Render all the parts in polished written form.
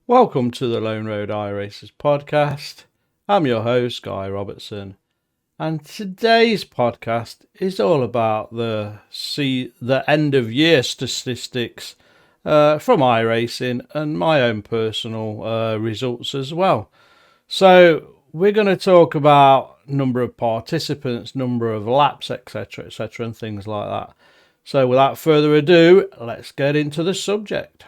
Welcome to the Lone Road iRacers podcast. I'm your host, Guy Robertson, and today's podcast is all about the end of year statistics from iRacing and my own personal results as well. So we're going to talk about number of participants, number of laps, etc., and things like that. So without further ado, let's get into the subject.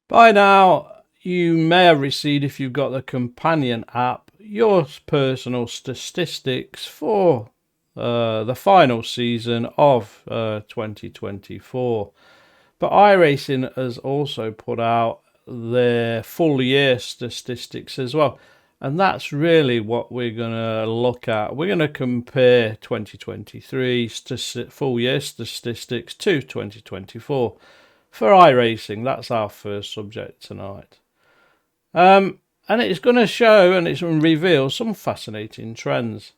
By now, you may have received, if you've got the companion app, your personal statistics for the final season of 2024. But iRacing has also put out their full year statistics as well. And that's really what we're going to look at. We're going to compare 2023 full year statistics to 2024 for iRacing. That's our first subject tonight. And it's going to show and it's going to reveal some fascinating trends.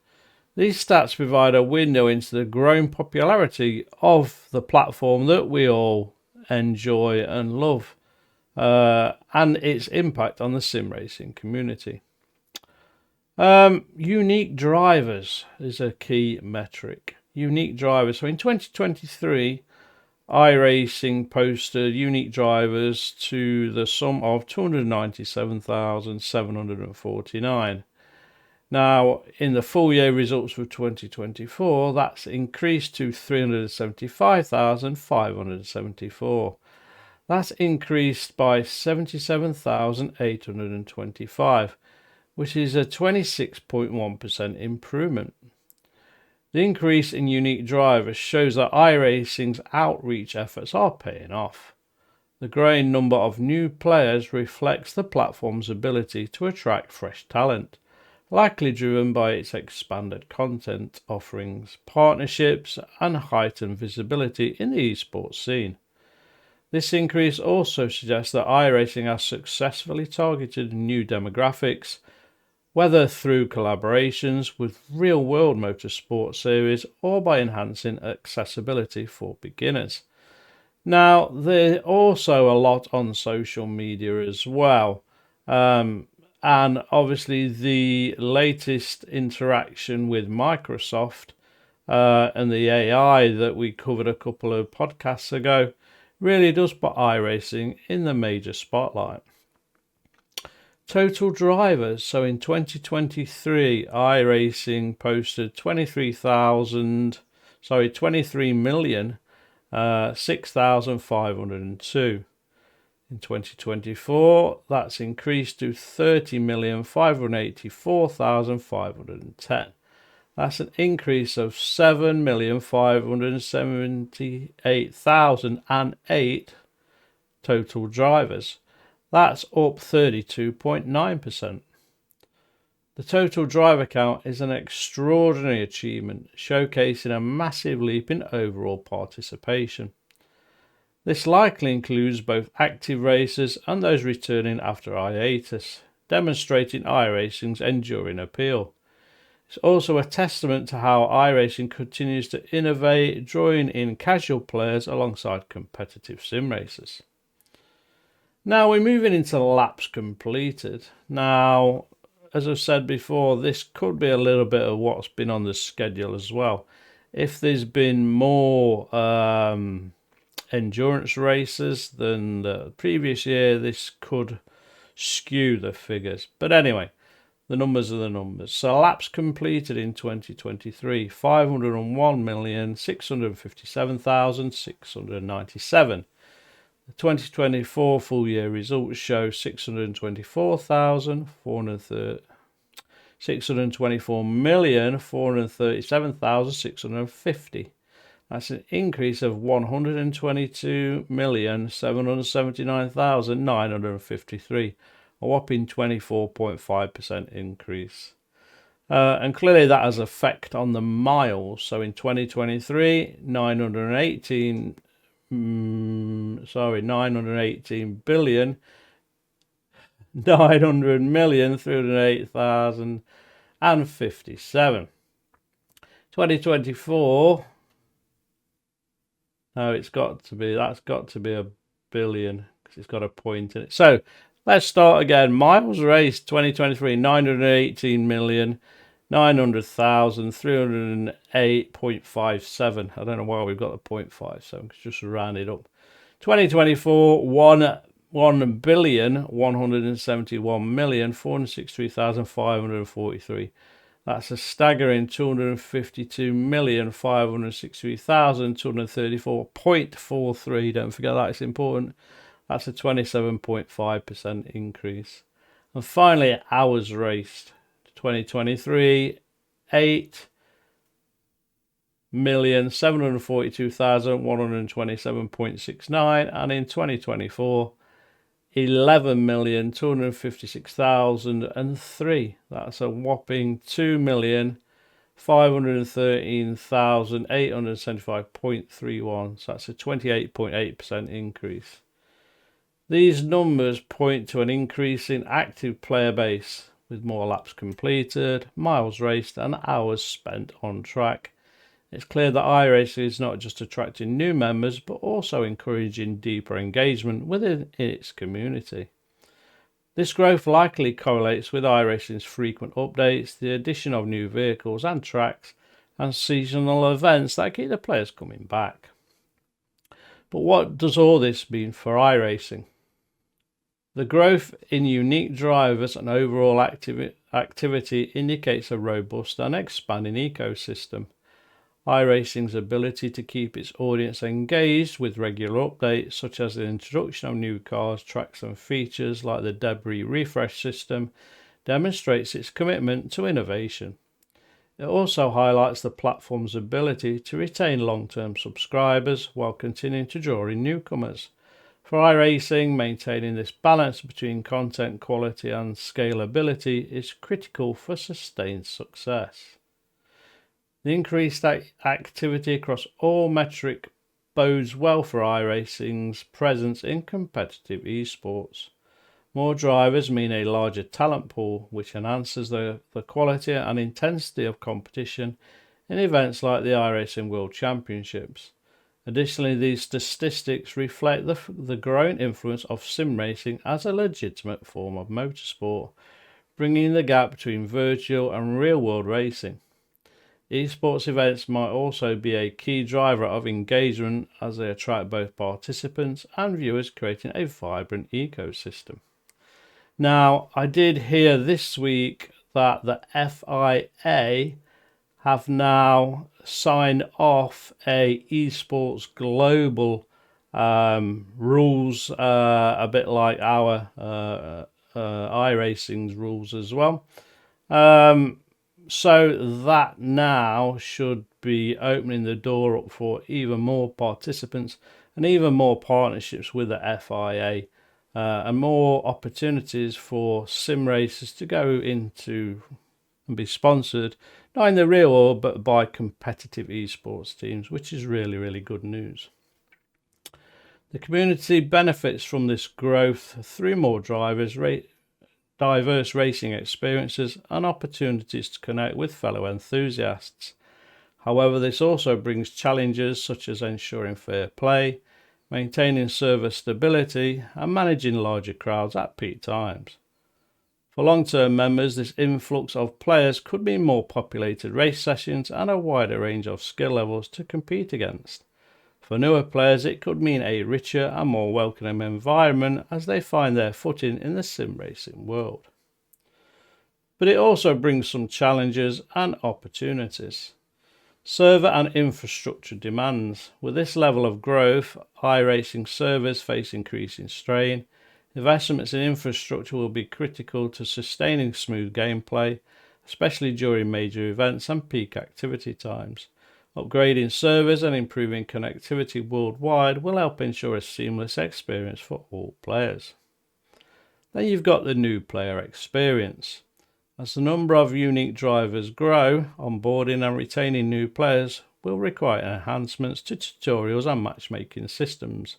These stats provide a window into the growing popularity of the platform that we all enjoy and love, and its impact on the sim racing community. Unique drivers is a key metric. Unique drivers. So in 2023, iRacing posted unique drivers to the sum of 297,749. Now, in the full year results for 2024, that's increased to 375,574. That's increased by 77,825, which is a 26.1% improvement. The increase in unique drivers shows that iRacing's outreach efforts are paying off. The growing number of new players reflects the platform's ability to attract fresh talent, likely driven by its expanded content offerings, partnerships, and heightened visibility in the esports scene. This increase also suggests that iRacing has successfully targeted new demographics, whether through collaborations with real-world motorsport series or by enhancing accessibility for beginners. Now, there's also a lot on social media as well. And obviously the latest interaction with Microsoft and the AI that we covered a couple of podcasts ago really does put iRacing in the major spotlight. Total drivers. So in 2023, iRacing posted 23,6,502. In 2024, that's increased to 30,584,510. That's an increase of 7,578,008 total drivers. That's up 32.9%. The total driver count is an extraordinary achievement, showcasing a massive leap in overall participation. This likely includes both active racers and those returning after hiatus, demonstrating iRacing's enduring appeal. It's also a testament to how iRacing continues to innovate, drawing in casual players alongside competitive sim racers. Now we're moving into laps completed. Now, as I've said before, this could be a little bit of what's been on the schedule as well. If there's been more endurance races than the previous year, this could skew the figures. But anyway, the numbers are the numbers. So laps completed in 2023, 501,657,697. The 2024 full year results show 624,437,650. That's an increase of 122,779,953, a whopping 24.5% increase. And clearly that has effect on the miles. So in 2023, 918 billion 900,308,057. 2024, no, that's got to be a billion because it's got a point in it. So Let's start again. Miles raced 2023, 918,900,308.57. I don't know why we've got the 0.57, just round it up. 2024, 1,171,463,543. That's a staggering 252,563,234.43. Don't forget that, it's important. That's a 27.5% increase. And finally, hours raced. 2023, 8,742,127.69, and in 2024, 11,256,003. That's a whopping 2,513,875.31. So that's a 28.8% increase. These numbers point to an increase in active player base, with more laps completed, miles raced, and hours spent on track. It's clear that iRacing is not just attracting new members, but also encouraging deeper engagement within its community. This growth likely correlates with iRacing's frequent updates, the addition of new vehicles and tracks, and seasonal events that keep the players coming back. But what does all this mean for iRacing? The growth in unique drivers and overall activity indicates a robust and expanding ecosystem. iRacing's ability to keep its audience engaged with regular updates, such as the introduction of new cars, tracks and features like the debris refresh system, demonstrates its commitment to innovation. It also highlights the platform's ability to retain long-term subscribers while continuing to draw in newcomers. For iRacing, maintaining this balance between content quality and scalability is critical for sustained success. The increased activity across all metrics bodes well for iRacing's presence in competitive esports. More drivers mean a larger talent pool, which enhances the quality and intensity of competition in events like the iRacing World Championships. Additionally, these statistics reflect the growing influence of sim racing as a legitimate form of motorsport, bringing the gap between virtual and real-world racing. Esports events might also be a key driver of engagement as they attract both participants and viewers, creating a vibrant ecosystem. Now, I did hear this week that the FIA have now signed off a esports global rules, a bit like our iRacing's rules as well. So that now should be opening the door up for even more participants and even more partnerships with the FIA, and more opportunities for sim racers to go into and be sponsored, not in the real world, but by competitive esports teams, which is really, really good news. The community benefits from this growth through more drivers, diverse racing experiences, and opportunities to connect with fellow enthusiasts. However, this also brings challenges such as ensuring fair play, maintaining server stability, and managing larger crowds at peak times. For long-term members, this influx of players could mean more populated race sessions and a wider range of skill levels to compete against. For newer players, it could mean a richer and more welcoming environment as they find their footing in the sim racing world. But it also brings some challenges and opportunities. Server and infrastructure demands. With this level of growth, iRacing servers face increasing strain. Investments in infrastructure will be critical to sustaining smooth gameplay, especially during major events and peak activity times. Upgrading servers and improving connectivity worldwide will help ensure a seamless experience for all players. Then you've got the new player experience. As the number of unique drivers grow, onboarding and retaining new players will require enhancements to tutorials and matchmaking systems.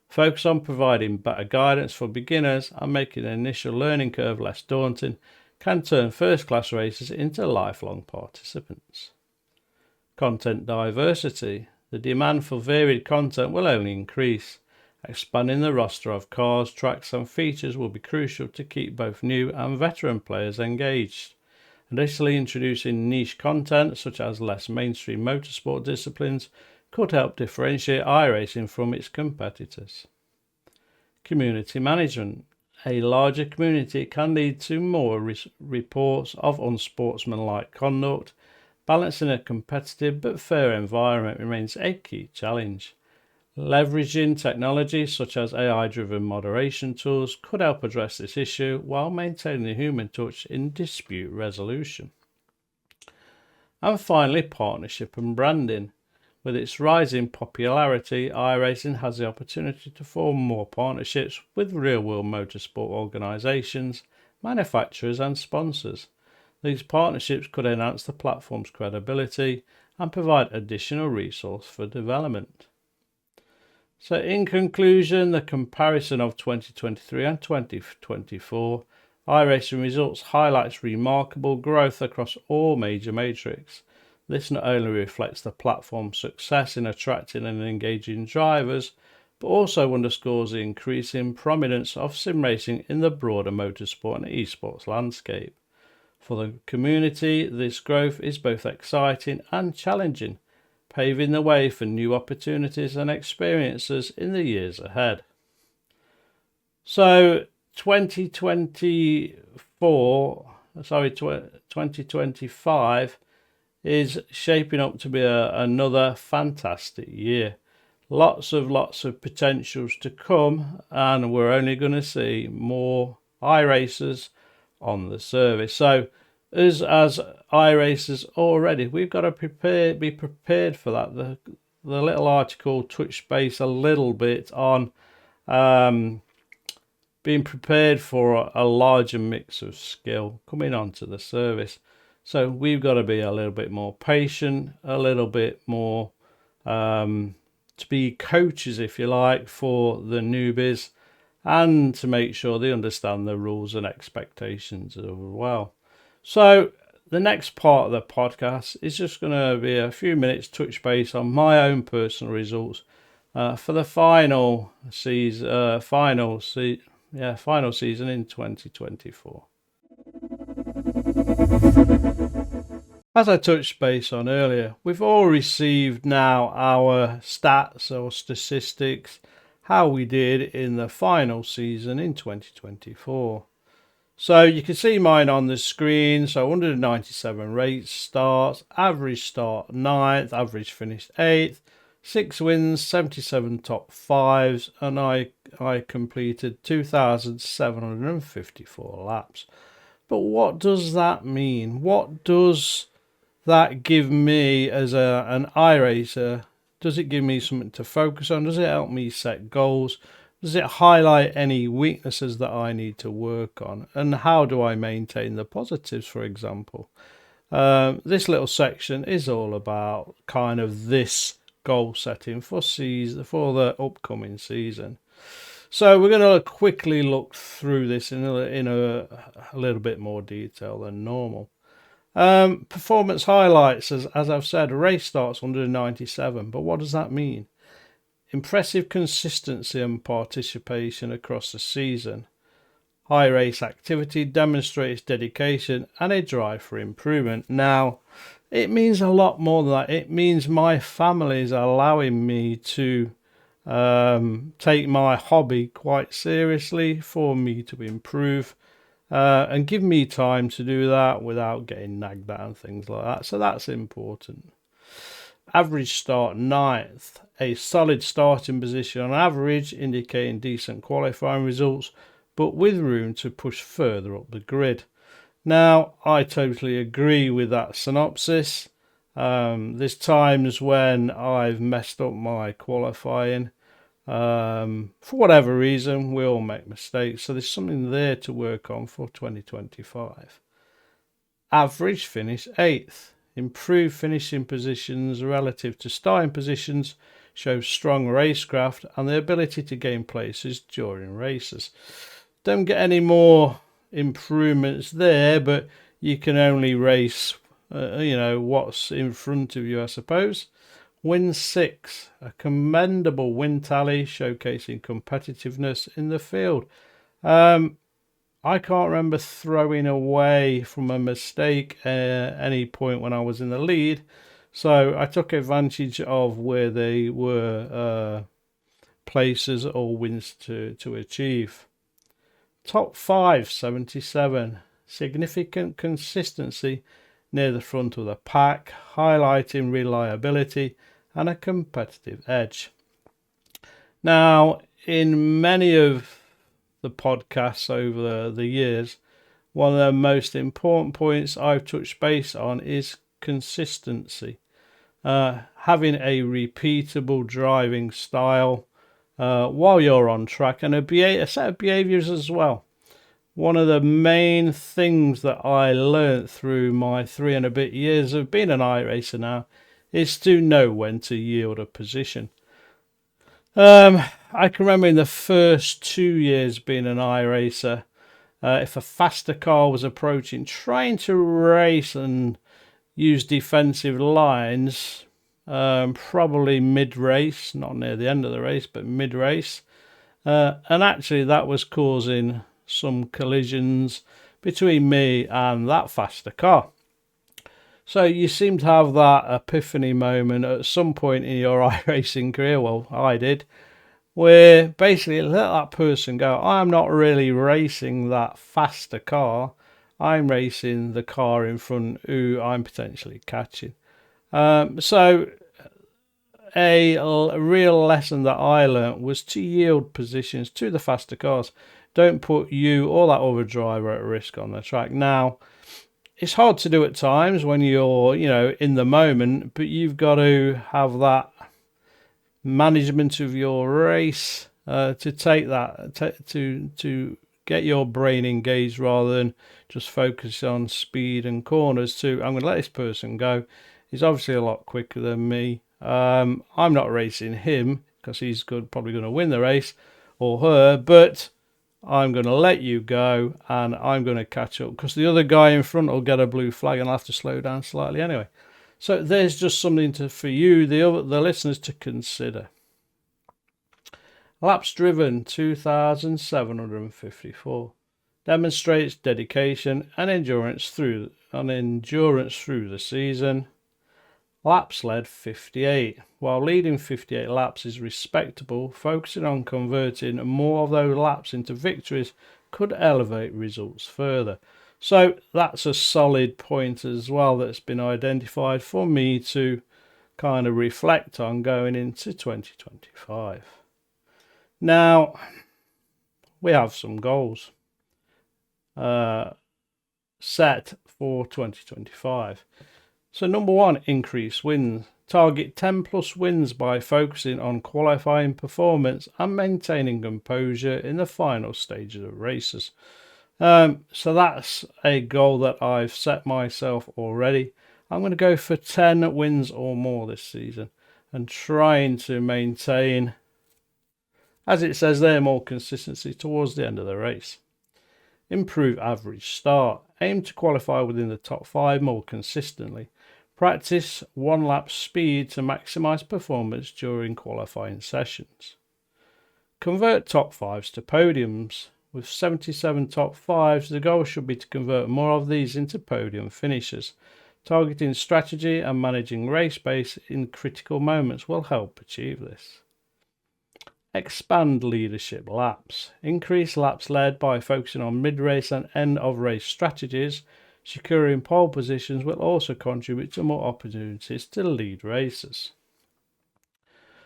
Focus on providing better guidance for beginners and making the initial learning curve less daunting can turn first-class racers into lifelong participants. Content diversity. The demand for varied content will only increase. Expanding the roster of cars, tracks and features will be crucial to keep both new and veteran players engaged. Additionally, introducing niche content such as less mainstream motorsport disciplines could help differentiate iRacing from its competitors. Community management. A larger community can lead to more reports of unsportsmanlike conduct. Balancing a competitive but fair environment remains a key challenge. Leveraging technology such as AI-driven moderation tools could help address this issue while maintaining the human touch in dispute resolution. And finally, partnership and branding. With its rising popularity, iRacing has the opportunity to form more partnerships with real-world motorsport organisations, manufacturers and sponsors. These partnerships could enhance the platform's credibility and provide additional resource for development. So in conclusion, the comparison of 2023 and 2024 iRacing results highlights remarkable growth across all major metrics. This not only reflects the platform's success in attracting and engaging drivers, but also underscores the increasing prominence of sim racing in the broader motorsport and esports landscape. For the community, this growth is both exciting and challenging, paving the way for new opportunities and experiences in the years ahead. So 2025 is shaping up to be another fantastic year. Lots of potentials to come, and we're only going to see more iRacers on the service. So as iRacers already, we've got to be prepared for that. The little article touched base a little bit on being prepared for a larger mix of skill coming onto the service. So we've got to be a little bit more patient, a little bit more to be coaches, if you like, for the newbies, and to make sure they understand the rules and expectations as well. So the next part of the podcast is just going to be a few minutes touch base on my own personal results for the final season in 2024. As I touched base on earlier, we've all received now our stats or statistics, how we did in the final season in 2024. So you can see mine on the screen. So 197 race starts, average start 9th, average finished 8th, 6 wins, 77 top 5s, and I completed 2,754 laps. But what does that mean? What does that give me as an iRacer? Does it give me something to focus on? Does it help me set goals? Does it highlight any weaknesses that I need to work on? And how do I maintain the positives, for example? This little section is all about kind of this goal setting for the upcoming season. So we're going to quickly look through this in a little bit more detail than normal. Performance highlights, as I've said, race starts 197, but what does that mean? Impressive consistency and participation across the season. High race activity demonstrates dedication and a drive for improvement. Now, it means a lot more than that. It means my family is allowing me to take my hobby quite seriously, for me to improve and give me time to do that without getting nagged at and things like that. So that's important. Average start 9th, a solid starting position on average, indicating decent qualifying results, but with room to push further up the grid. Now, I totally agree with that synopsis. There's times when I've messed up my qualifying. For whatever reason, we all make mistakes. So there's something there to work on for 2025. Average finish 8th. Improved finishing positions relative to starting positions shows strong racecraft and the ability to gain places during races. Don't get any more improvements there, but you can only race, what's in front of you, I suppose. Win 6, a commendable win tally showcasing competitiveness in the field. I can't remember throwing away from a mistake at any point when I was in the lead, so I took advantage of where they were places or wins to achieve. Top 5, 77. Significant consistency near the front of the pack, highlighting reliability and a competitive edge. Now, in many of the podcasts over the years, one of the most important points I've touched base on is consistency. Having a repeatable driving style while you're on track, and a set of behaviours as well. One of the main things that I learnt through my 3 and a bit years of being an iRacer now is to know when to yield a position. I can remember in the first 2 years being an iRacer, if a faster car was approaching, trying to race and use defensive lines, probably mid-race, not near the end of the race, but mid-race. And actually that was causing some collisions between me and that faster car. So you seem to have that epiphany moment at some point in your iRacing career, well, I did, where basically let that person go. I'm not really racing that faster car. I'm racing the car in front who I'm potentially catching. So a real lesson that I learned was to yield positions to the faster cars. Don't put you or that other driver at risk on the track. Now, it's hard to do at times when you're, in the moment, but you've got to have that management of your race to take that to get your brain engaged rather than just focus on speed and corners. I'm going to let this person go. He's obviously a lot quicker than me. I'm not racing him because he's probably going to win the race, or her, but I'm going to let you go and I'm going to catch up because the other guy in front will get a blue flag and I'll have to slow down slightly anyway. So there's just something for you, the listeners, to consider. Laps driven 2,754 demonstrates dedication and endurance through the season. Laps led 58. While leading 58 laps is respectable, focusing on converting more of those laps into victories could elevate results further. So that's a solid point as well that's been identified for me to kind of reflect on going into 2025. Now, we have some goals set for 2025. So number 1, increase wins. Target 10 plus wins by focusing on qualifying performance and maintaining composure in the final stages of races. So that's a goal that I've set myself already. I'm going to go for 10 wins or more this season and trying to maintain, as it says there, more consistency towards the end of the race. Improve average start. Aim to qualify within the top 5 more consistently. Practice 1 lap speed to maximize performance during qualifying sessions. Convert top 5s to podiums. With 77 top 5s, the goal should be to convert more of these into podium finishes. Targeting strategy and managing race pace in critical moments will help achieve this. Expand leadership laps. Increase laps led by focusing on mid-race and end-of-race strategies. Securing pole positions will also contribute to more opportunities to lead races.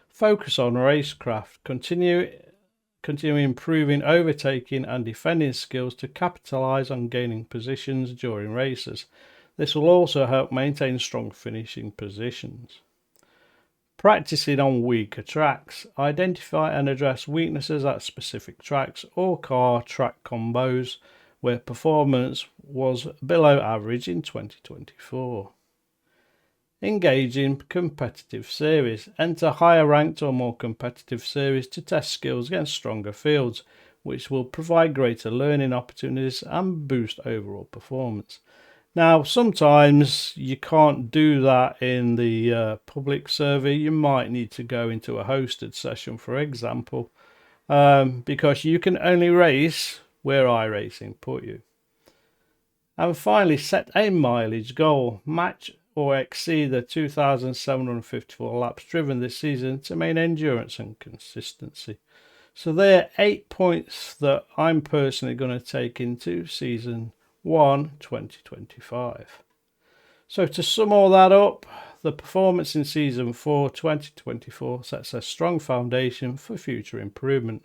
Focus on racecraft. Continue improving overtaking and defending skills to capitalise on gaining positions during races. This will also help maintain strong finishing positions. Practicing on weaker tracks. Identify and address weaknesses at specific tracks or car track combos where performance was below average in 2024. Engage in competitive series. Enter higher ranked or more competitive series to test skills against stronger fields, which will provide greater learning opportunities and boost overall performance. Now, sometimes you can't do that in the public server. You might need to go into a hosted session, for example, because you can only race where iRacing put you. And finally, set a mileage goal. Match or exceed the 2,754 laps driven this season to maintain endurance and consistency. So there are 8 points that I'm personally going to take into season 1 2025. So to sum all that up, the performance in season 4 2024 sets a strong foundation for future improvement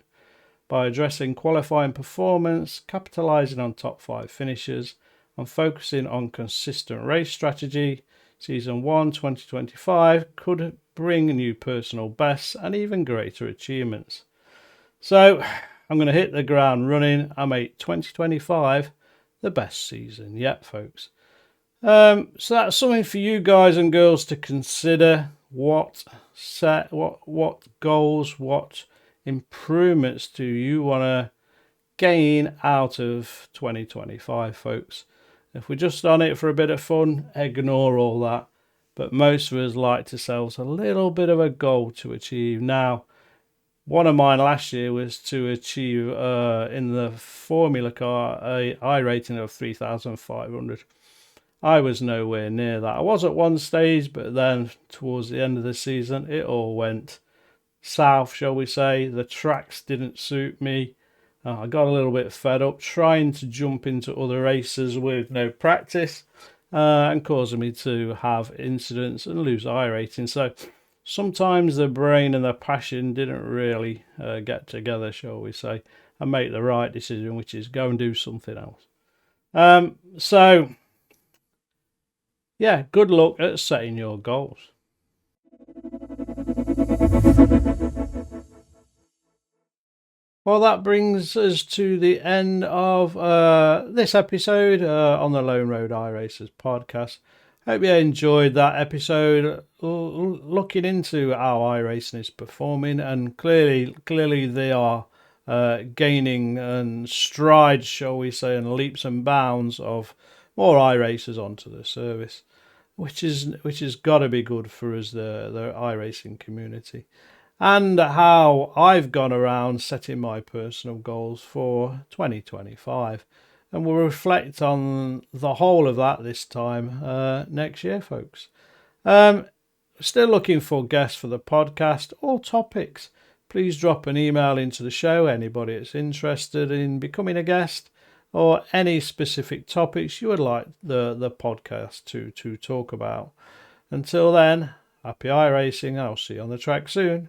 by addressing qualifying performance, capitalising on top 5 finishes, and focusing on consistent race strategy. Season 1 2025 could bring new personal bests and even greater achievements. So I'm going to hit the ground running and make 2025 the best season yet, folks. So that's something for you guys and girls to consider. What goals, what improvements do you want to gain out of 2025, folks? If we're just on it for a bit of fun, ignore all that. But most of us like to set us a little bit of a goal to achieve. Now, one of mine last year was to achieve in the Formula car a I rating of 3,500. I was nowhere near that. I was at one stage, but then towards the end of the season, it all went south, shall we say. The tracks didn't suit me. I got a little bit fed up trying to jump into other races with no practice and causing me to have incidents and lose I rating. So sometimes the brain and the passion didn't really get together, shall we say, and make the right decision, which is go and do something else. So, yeah, good luck at setting your goals. Well, that brings us to the end of this episode on the Lone Road iRacers podcast. Hope you enjoyed that episode, looking into how iRacing is performing, and clearly they are gaining and strides, shall we say, and leaps and bounds of more iRacers onto the service, which has got to be good for us, the iRacing community. And how I've gone around setting my personal goals for 2025. And we'll reflect on the whole of that this time next year, folks. Still looking for guests for the podcast or topics. Please drop an email into the show, anybody that's interested in becoming a guest, or any specific topics you would like the podcast to talk about. Until then, happy iRacing, and I'll see you on the track soon.